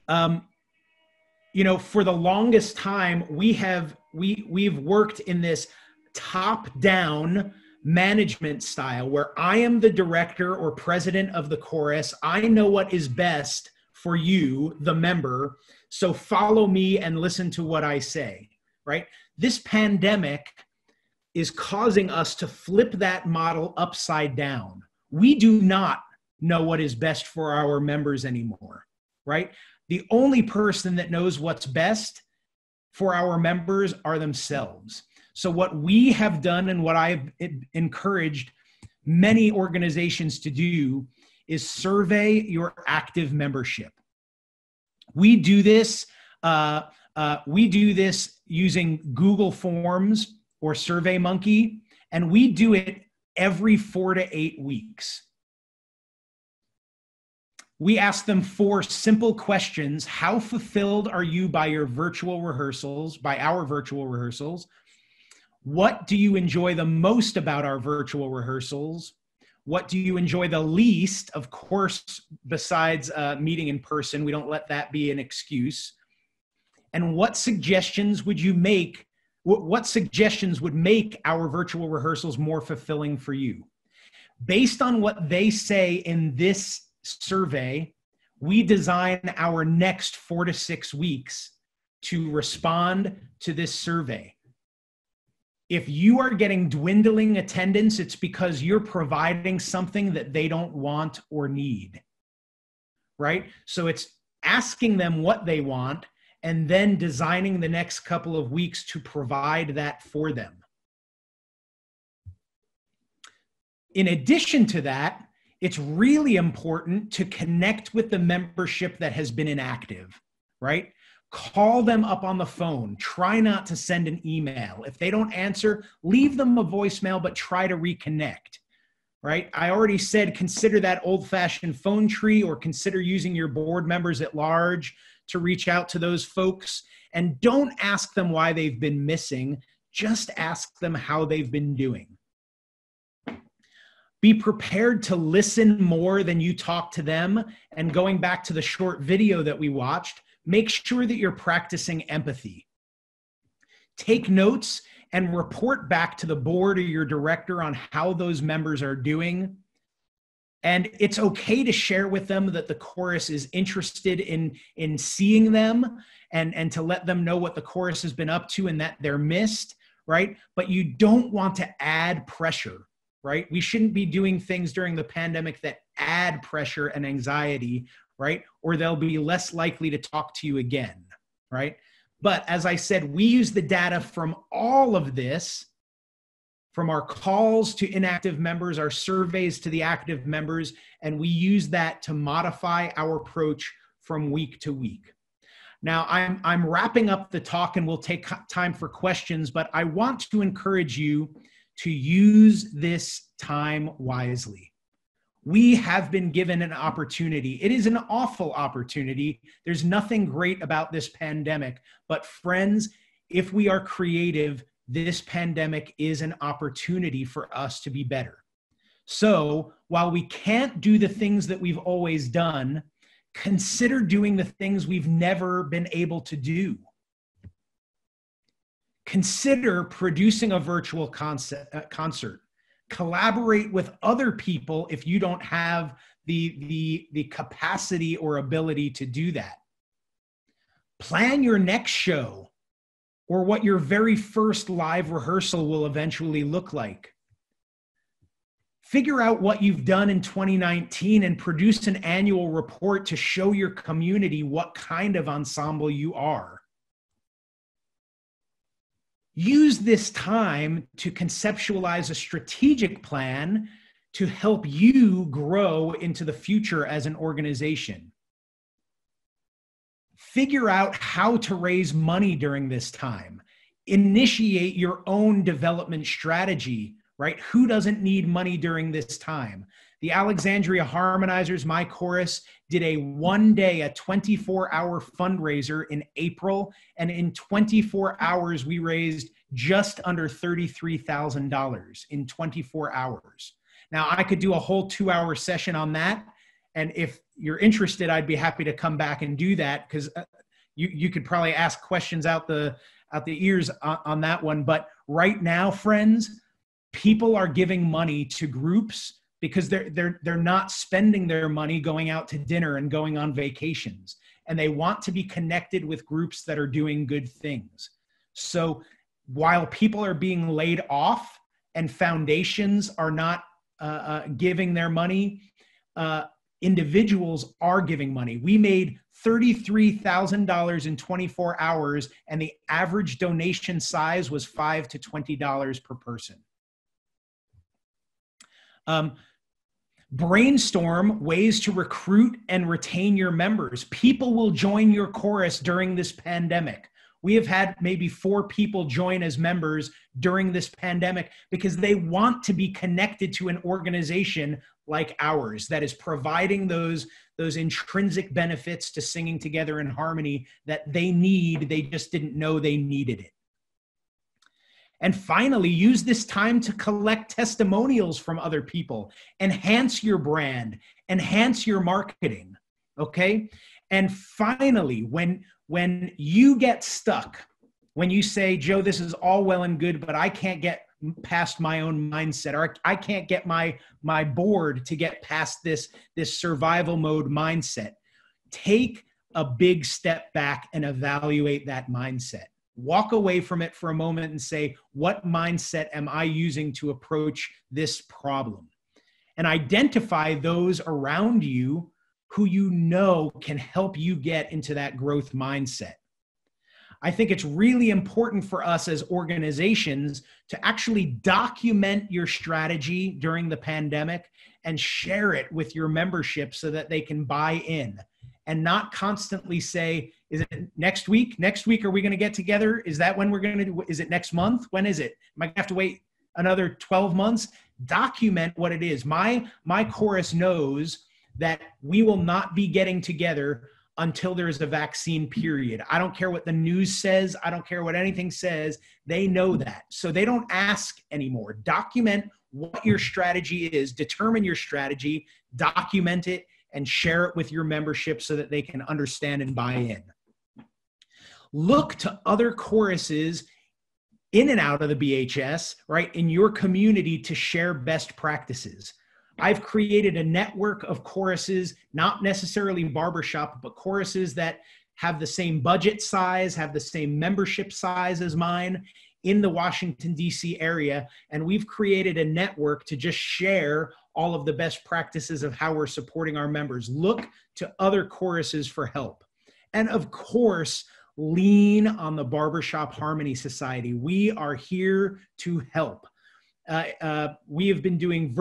you know, for the longest time, we've worked in this top-down management style where I am the director or president of the chorus. I know what is best for you, the member, so follow me and listen to what I say, right? This pandemic is causing us to flip that model upside down. We do not know what is best for our members anymore, right? The only person that knows what's best for our members are themselves. So what we have done and what I've encouraged many organizations to do is survey your active membership. We do this using Google Forms or SurveyMonkey, and we do it every 4 to 8 weeks. We ask them 4 simple questions. How fulfilled are you by your virtual rehearsals, by our virtual rehearsals? What do you enjoy the most about our virtual rehearsals? What do you enjoy the least? Of course, besides meeting in person, we don't let that be an excuse. And what suggestions would you make? What suggestions would make our virtual rehearsals more fulfilling for you? Based on what they say in this survey, we design our next 4 to 6 weeks to respond to this survey. If you are getting dwindling attendance, it's because you're providing something that they don't want or need, right? So it's asking them what they want and then designing the next couple of weeks to provide that for them. In addition to that, it's really important to connect with the membership that has been inactive, right? Call them up on the phone. Try not to send an email. If they don't answer, leave them a voicemail, but try to reconnect, right? I already said, consider that old-fashioned phone tree, or consider using your board members at large to reach out to those folks. And don't ask them why they've been missing. Just ask them how they've been doing. Be prepared to listen more than you talk to them. And going back to the short video that we watched, make sure that you're practicing empathy. Take notes and report back to the board or your director on how those members are doing. And it's okay to share with them that the chorus is interested in seeing them, and to let them know what the chorus has been up to and that they're missed, right? But you don't want to add pressure, right? We shouldn't be doing things during the pandemic that add pressure and anxiety, right? Or they'll be less likely to talk to you again, right? But as I said, we use the data from all of this, from our calls to inactive members, our surveys to the active members, and we use that to modify our approach from week to week. Now, I'm wrapping up the talk and we'll take time for questions, but I want to encourage you to use this time wisely. We have been given an opportunity. It is an awful opportunity. There's nothing great about this pandemic, but friends, if we are creative, this pandemic is an opportunity for us to be better. So while we can't do the things that we've always done, consider doing the things we've never been able to do. Consider producing a virtual concert. Collaborate with other people if you don't have the capacity or ability to do that. Plan your next show, or what your very first live rehearsal will eventually look like. Figure out what you've done in 2019 and produce an annual report to show your community what kind of ensemble you are. Use this time to conceptualize a strategic plan to help you grow into the future as an organization. Figure out how to raise money during this time. Initiate your own development strategy, right? Who doesn't need money during this time? The Alexandria Harmonizers, my chorus, did a 24-hour fundraiser in April, and in 24 hours, we raised just under $33,000 in 24 hours. Now, I could do a whole 2-hour session on that, and if you're interested, I'd be happy to come back and do that, because you could probably ask questions out the ears on that one. But right now, friends, people are giving money to groups because they're not spending their money going out to dinner and going on vacations, and they want to be connected with groups that are doing good things. So while people are being laid off and foundations are not giving their money, individuals are giving money. We made $33,000 in 24 hours, and the average donation size was $5 to $20 per person. Brainstorm ways to recruit and retain your members. People will join your chorus during this pandemic. We have had maybe 4 people join as members during this pandemic because they want to be connected to an organization like ours that is providing those intrinsic benefits to singing together in harmony that they need. They just didn't know they needed it. And finally, use this time to collect testimonials from other people. Enhance your brand, enhance your marketing, okay? And finally, when you get stuck, when you say, Joe, this is all well and good, but I can't get past my own mindset, or I can't get my board to get past this survival mode mindset, take a big step back and evaluate that mindset. Walk away from it for a moment and say, what mindset am I using to approach this problem? And identify those around you who you know can help you get into that growth mindset. I think it's really important for us as organizations to actually document your strategy during the pandemic and share it with your membership so that they can buy in, and not constantly say, is it next week? Next week, are we going to get together? Is that when we're going to do? Is it next month? When is it? Am I going to have to wait another 12 months? Document what it is. My chorus knows that we will not be getting together until there's a vaccine, period. I don't care what the news says. I don't care what anything says. They know that. So they don't ask anymore. Document what your strategy is. Determine your strategy, document it, and share it with your membership so that they can understand and buy in. Look to other choruses in and out of the BHS, right, in your community to share best practices. I've created a network of choruses, not necessarily barbershop, but choruses that have the same budget size, have the same membership size as mine in the Washington, D.C. area. And we've created a network to just share all of the best practices of how we're supporting our members. Look to other choruses for help. And of course, lean on the Barbershop Harmony Society. We are here to help. We have been doing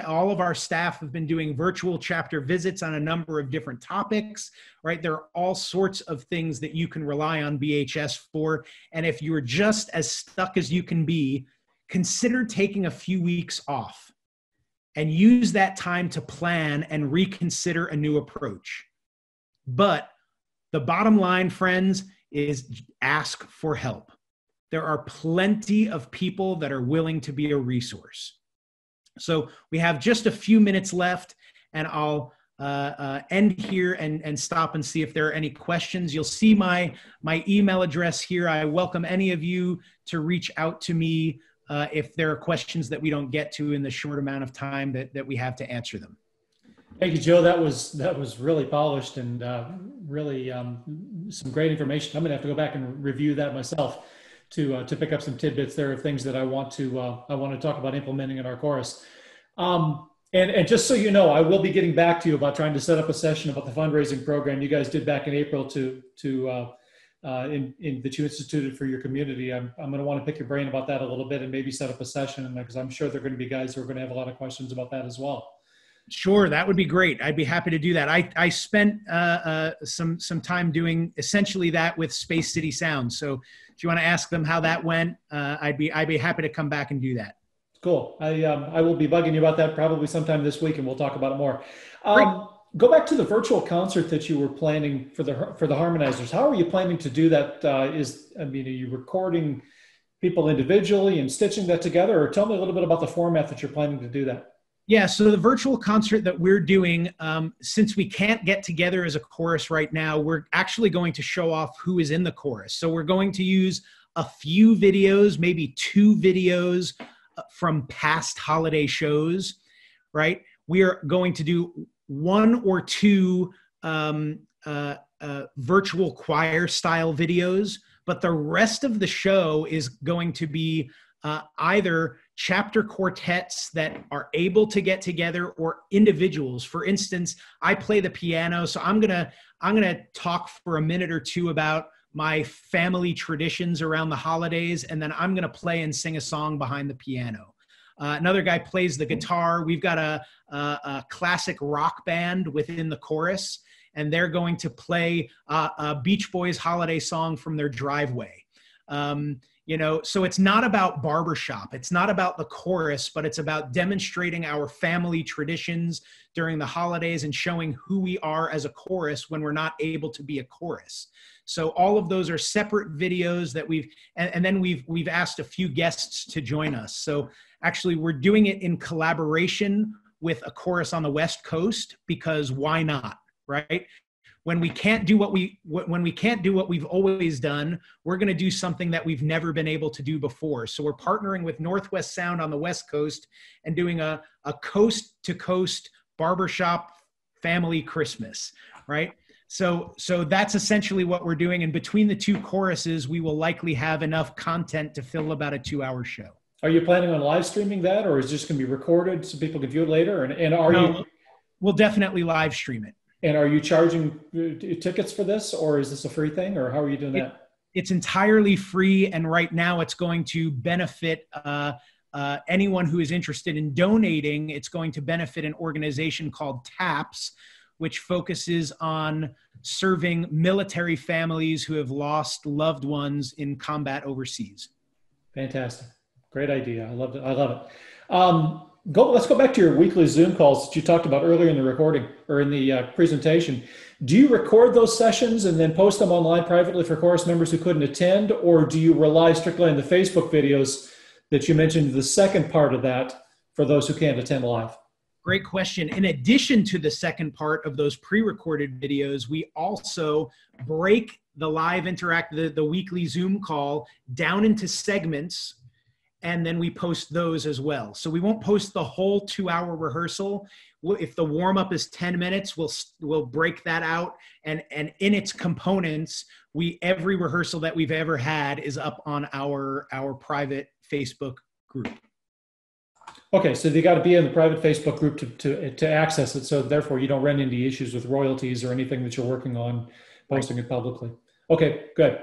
all of our staff have been doing virtual chapter visits on a number of different topics, right? There are all sorts of things that you can rely on BHS for. And if you're just as stuck as you can be, consider taking a few weeks off and use that time to plan and reconsider a new approach. But the bottom line, friends, is ask for help. There are plenty of people that are willing to be a resource. So we have just a few minutes left, and I'll end here and stop and see if there are any questions. You'll see my email address here. I welcome any of you to reach out to me if there are questions that we don't get to in the short amount of time that we have to answer them. Thank you, Joe. That was really polished and really some great information. I'm going to have to go back and review that myself to pick up some tidbits there of things that I want to talk about implementing in our chorus. And just so you know, I will be getting back to you about trying to set up a session about the fundraising program you guys did back in April that you instituted for your community. I'm going to want to pick your brain about that a little bit and maybe set up a session, because I'm sure there are going to be guys who are going to have a lot of questions about that as well. Sure, that would be great. I'd be happy to do that. I spent some time doing essentially that with Space City Sound. So if you want to ask them how that went, I'd be happy to come back and do that. Cool. I will be bugging you about that probably sometime this week, and we'll talk about it more. Great. Go back to the virtual concert that you were planning for the harmonizers. How are you planning to do that? Are you recording people individually and stitching that together, or tell me a little bit about the format that you're planning to do that? Yeah, so the virtual concert that we're doing, since we can't get together as a chorus right now, we're actually going to show off who is in the chorus. So we're going to use a few videos, maybe 2 videos from past holiday shows, right? We are going to do 1 or 2 virtual choir style videos, but the rest of the show is going to be either chapter quartets that are able to get together, or individuals. For instance, I play the piano, so I'm gonna talk for a minute or two about my family traditions around the holidays, and then I'm gonna play and sing a song behind the piano. Another guy plays the guitar. We've got a classic rock band within the chorus, and they're going to play a Beach Boys holiday song from their driveway. You know, so it's not about barbershop. It's not about the chorus, but it's about demonstrating our family traditions during the holidays and showing who we are as a chorus when we're not able to be a chorus. So all of those are separate videos that and then we've asked a few guests to join us. So actually we're doing it in collaboration with a chorus on the West Coast, because why not, right? When we can't do what we've always done, we're going to do something that we've never been able to do before. So we're partnering with Northwest Sound on the West Coast and doing a coast to coast barbershop family Christmas, right? So that's essentially what we're doing. And between the two choruses, we will likely have enough content to fill about a 2-hour show. Are you planning on live streaming that, or is it just going to be recorded so people can view it later? We'll definitely live stream it. And are you charging tickets for this, or is this a free thing, or how are you doing that? It's entirely free, and right now it's going to benefit anyone who is interested in donating. It's going to benefit an organization called TAPS, which focuses on serving military families who have lost loved ones in combat overseas. Fantastic. Great idea. I love it. Let's go back to your weekly Zoom calls that you talked about earlier in the recording, or in the presentation. Do you record those sessions and then post them online privately for chorus members who couldn't attend, or do you rely strictly on the Facebook videos that you mentioned, the second part of that, for those who can't attend live? Great question. In addition to the second part of those pre-recorded videos, we also break the live the weekly Zoom call down into segments, and then we post those as well. So we won't post the whole 2-hour rehearsal. If the warm-up is 10 minutes, we'll break that out. And in its components, every rehearsal that we've ever had is up on our private Facebook group. Okay, so they got to be in the private Facebook group to access it. So therefore, you don't run into issues with royalties or anything that you're working on posting it publicly. Okay, good.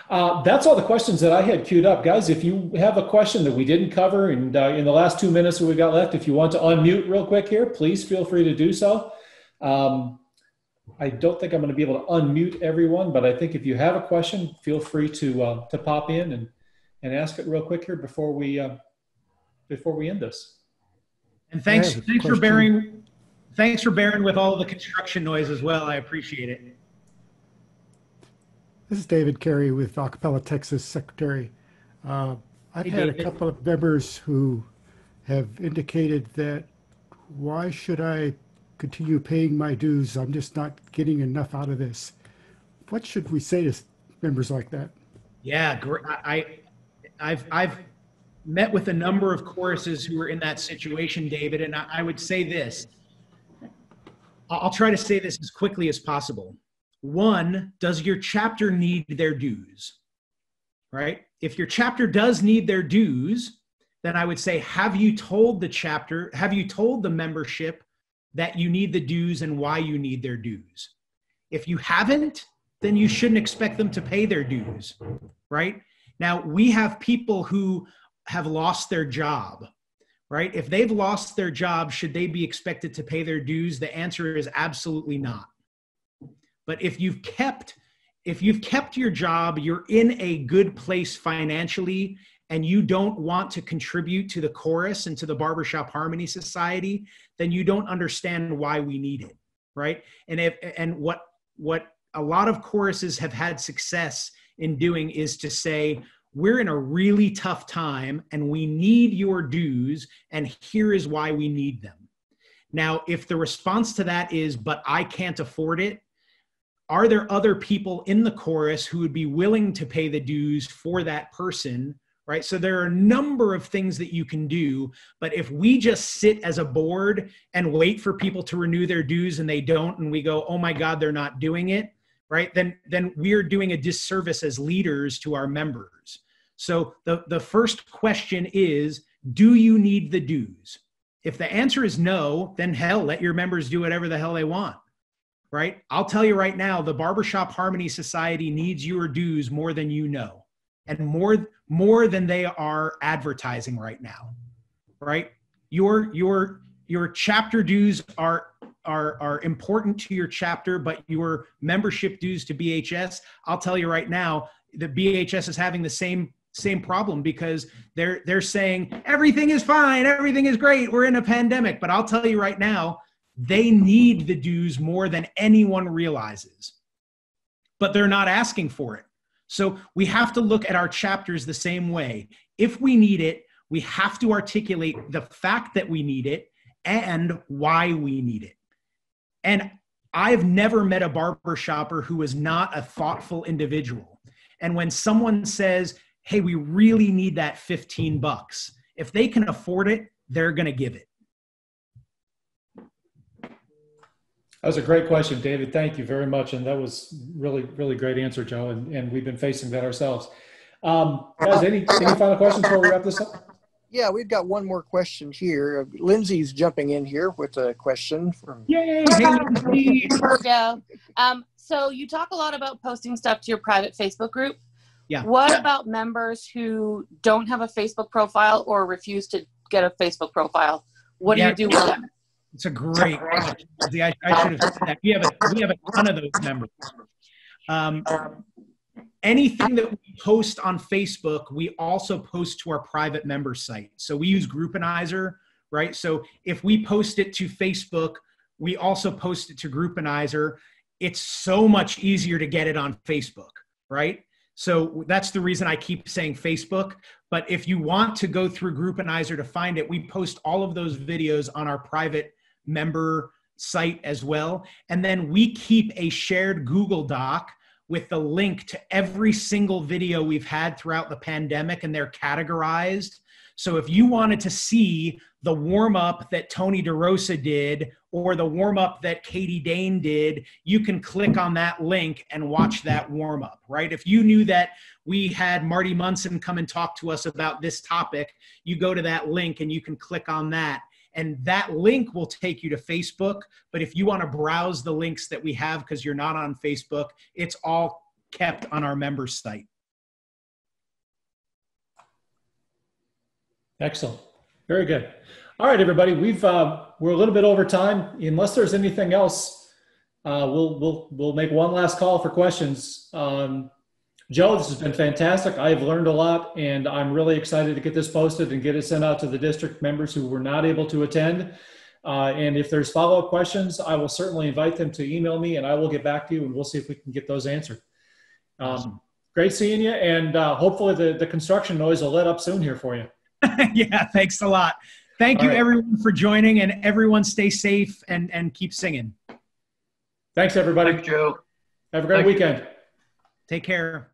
That's all the questions that I had queued up. Guys, if you have a question that we didn't cover, and in the last 2 minutes that we've got left, if you want to unmute real quick here, please feel free to do so. I don't think I'm going to be able to unmute everyone, but I think if you have a question, feel free to pop in and ask it real quick here before we end this. And thanks for bearing with all of the construction noise as well. I appreciate it. This is David Carey with Acapella Texas Secretary. I've had a couple of members who have indicated that, why should I continue paying my dues? I'm just not getting enough out of this. What should we say to members like that? Yeah, I've met with a number of choruses who are in that situation, David, and I would say this. I'll try to say this as quickly as possible. One, does your chapter need their dues, right? If your chapter does need their dues, then I would say, have you told the membership that you need the dues and why you need their dues? If you haven't, then you shouldn't expect them to pay their dues, right? Now, we have people who have lost their job, right? If they've lost their job, should they be expected to pay their dues? The answer is absolutely not. But if you've kept your job, you're in a good place financially, and you don't want to contribute to the chorus and to the Barbershop Harmony Society, then you don't understand why we need it, right? And what a lot of choruses have had success in doing is to say, we're in a really tough time and we need your dues, and here is why we need them. Now, if the response to that is, but I can't afford it, are there other people in the chorus who would be willing to pay the dues for that person, right? So there are a number of things that you can do, but if we just sit as a board and wait for people to renew their dues and they don't, and we go, oh my God, they're not doing it, right? Then we're doing a disservice as leaders to our members. So the first question is, do you need the dues? If the answer is no, then hell, let your members do whatever the hell they want, right? I'll tell you right now, the Barbershop Harmony Society needs your dues more than you know, and more than they are advertising right now, right? Your chapter dues are important to your chapter, but your membership dues to BHS, I'll tell you right now, the BHS is having the same problem, because they're saying everything is fine, everything is great, we're in a pandemic. But I'll tell you right now, they need the dues more than anyone realizes, but they're not asking for it. So we have to look at our chapters the same way. If we need it, we have to articulate the fact that we need it and why we need it. And I've never met a barbershopper who is not a thoughtful individual. And when someone says, hey, we really need that $15, if they can afford it, they're going to give it. That was a great question, David. Thank you very much. And that was really, really great answer, Joe. And we've been facing that ourselves. Guys, any final questions before we wrap this up? Yeah, we've got one more question here. Lindsay's jumping in here with a question from. Yay! Hey, Lindsay. Joe. So you talk a lot about posting stuff to your private Facebook group. Yeah. What about members who don't have a Facebook profile or refuse to get a Facebook profile? What do you do with them? It's a great question. I should have said that. We have a ton of those members. Anything that we post on Facebook, we also post to our private member site. So we use Groupanizer, right? So if we post it to Facebook, we also post it to Groupanizer. It's so much easier to get it on Facebook, right? So that's the reason I keep saying Facebook. But if you want to go through Groupanizer to find it, we post all of those videos on our private member site as well. And then we keep a shared Google Doc with the link to every single video we've had throughout the pandemic, and they're categorized. So if you wanted to see the warm-up that Tony DeRosa did or the warm-up that Katie Dane did, you can click on that link and watch that warm-up, right? If you knew that we had Marty Munson come and talk to us about this topic, you go to that link and you can click on that. And that link will take you to Facebook. But if you want to browse the links that we have because you're not on Facebook, it's all kept on our members site. Excellent. Very good. All right, everybody. We're a little bit over time. Unless there's anything else, we'll make one last call for questions. Joe, this has been fantastic. I've learned a lot, and I'm really excited to get this posted and get it sent out to the district members who were not able to attend. And if there's follow-up questions, I will certainly invite them to email me, and I will get back to you, and we'll see if we can get those answered. Great seeing you, and hopefully the construction noise will let up soon here for you. Yeah, thanks a lot. Thank you, everyone, for joining, and everyone stay safe and keep singing. Thanks, everybody. Thanks, Joe. Have a great weekend. Take care.